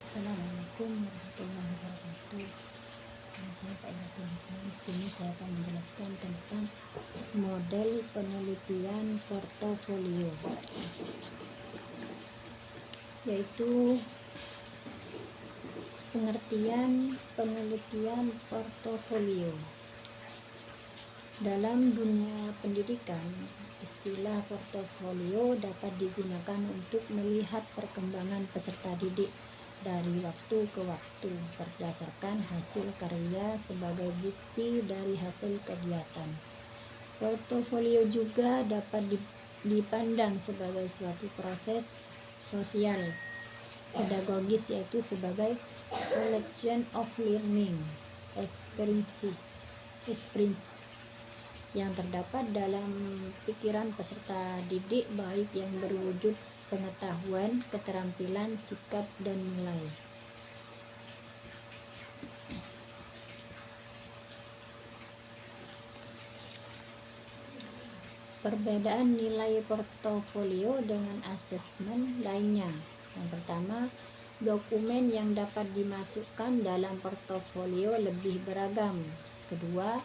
Assalamualaikum warahmatullahi wabarakatuh. Nama saya Pak Ilatul Hikmah. Di sini saya akan menjelaskan tentang model penelitian portofolio, yaitu pengertian penelitian portofolio. Dalam dunia pendidikan, istilah portofolio dapat digunakan untuk melihat perkembangan peserta didik dari waktu ke waktu berdasarkan hasil karya sebagai bukti dari hasil kegiatan. Portofolio juga dapat dipandang sebagai suatu proses sosial pedagogis, yaitu sebagai collection of learning experience yang terdapat dalam pikiran peserta didik, baik yang berwujud pengetahuan, keterampilan, sikap, dan nilai. Perbedaan nilai portofolio dengan asesmen lainnya. Yang pertama, dokumen yang dapat dimasukkan dalam portofolio lebih beragam. Kedua,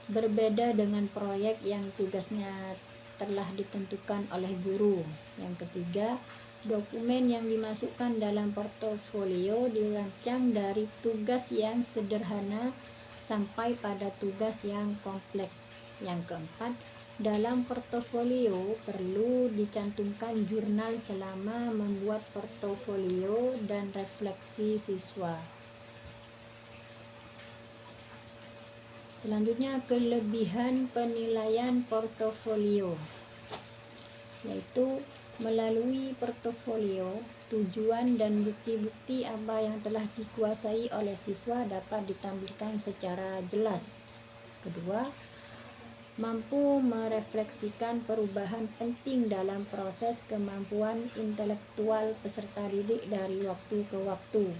berbeda dengan proyek yang tugasnya telah ditentukan oleh guru. Yang ketiga, dokumen yang dimasukkan dalam portofolio dirancang dari tugas yang sederhana sampai pada tugas yang kompleks. Yang keempat, dalam portofolio perlu dicantumkan jurnal selama membuat portofolio dan refleksi siswa. Selanjutnya, kelebihan penilaian portofolio, yaitu melalui portofolio, tujuan dan bukti-bukti apa yang telah dikuasai oleh siswa dapat ditampilkan secara jelas. Kedua, mampu merefleksikan perubahan penting dalam proses kemampuan intelektual peserta didik dari waktu ke waktu.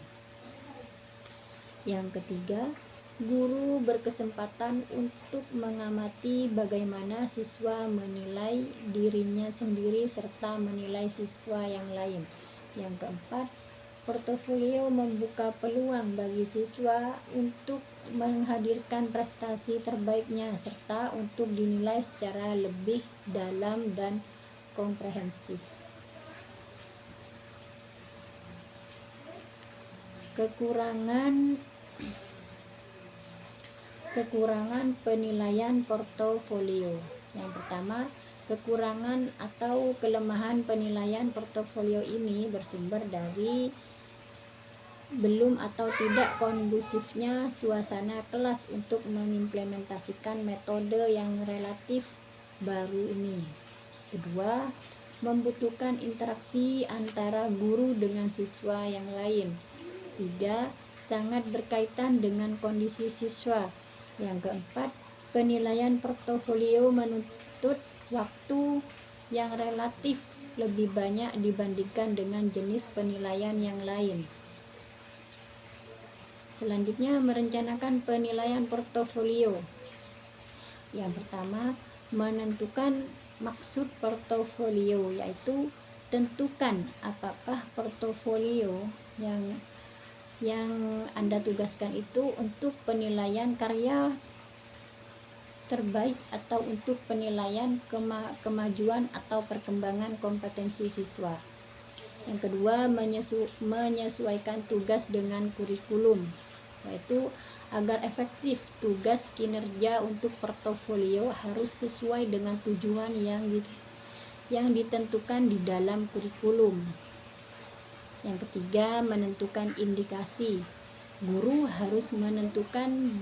Yang ketiga, guru berkesempatan untuk mengamati bagaimana siswa menilai dirinya sendiri serta menilai siswa yang lain. Yang keempat, portofolio membuka peluang bagi siswa untuk menghadirkan prestasi terbaiknya serta untuk dinilai secara lebih dalam dan komprehensif. Kekurangan penilaian portofolio. Yang pertama, kekurangan atau kelemahan penilaian portofolio ini bersumber dari belum atau tidak kondusifnya suasana kelas untuk mengimplementasikan metode yang relatif baru ini. Kedua, membutuhkan interaksi antara guru dengan siswa yang lain. Tiga, sangat berkaitan dengan kondisi siswa. Yang keempat, penilaian portofolio menuntut waktu yang relatif lebih banyak dibandingkan dengan jenis penilaian yang lain. Selanjutnya, merencanakan penilaian portofolio. Yang pertama, menentukan maksud portofolio, yaitu tentukan apakah portofolio yang Anda tugaskan itu untuk penilaian karya terbaik atau untuk penilaian kemajuan atau perkembangan kompetensi siswa. Yang kedua, menyesuaikan tugas dengan kurikulum, yaitu agar efektif tugas kinerja untuk portofolio harus sesuai dengan tujuan yang ditentukan di dalam kurikulum. Yang ketiga, menentukan indikasi. Guru harus menentukan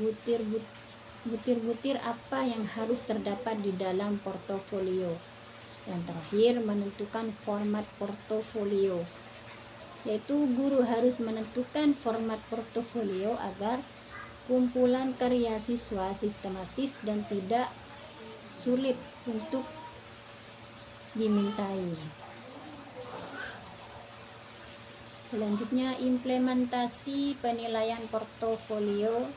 butir-butir apa yang harus terdapat di dalam portofolio. Yang terakhir, menentukan format portofolio, yaitu guru harus menentukan format portofolio agar kumpulan karya siswa sistematis dan tidak sulit untuk dimintai. Selanjutnya, implementasi penilaian portofolio,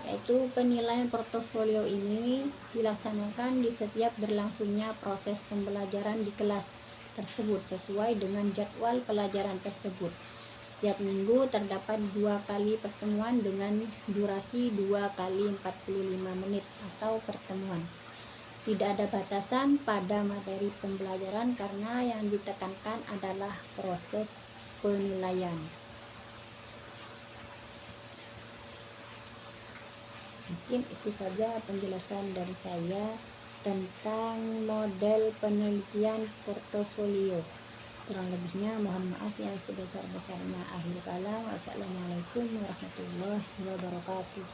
yaitu penilaian portofolio ini dilaksanakan di setiap berlangsungnya proses pembelajaran di kelas tersebut sesuai dengan jadwal pelajaran tersebut. Setiap minggu terdapat 2 kali pertemuan dengan durasi 2 kali 45 menit atau pertemuan. Tidak ada batasan pada materi pembelajaran karena yang ditekankan adalah proses penilaian. Mungkin itu saja penjelasan dari saya tentang model penelitian portofolio. Kurang lebihnya mohon maaf yang sebesar-besarnya. Akhir kalam, wassalamualaikum warahmatullahi wabarakatuh.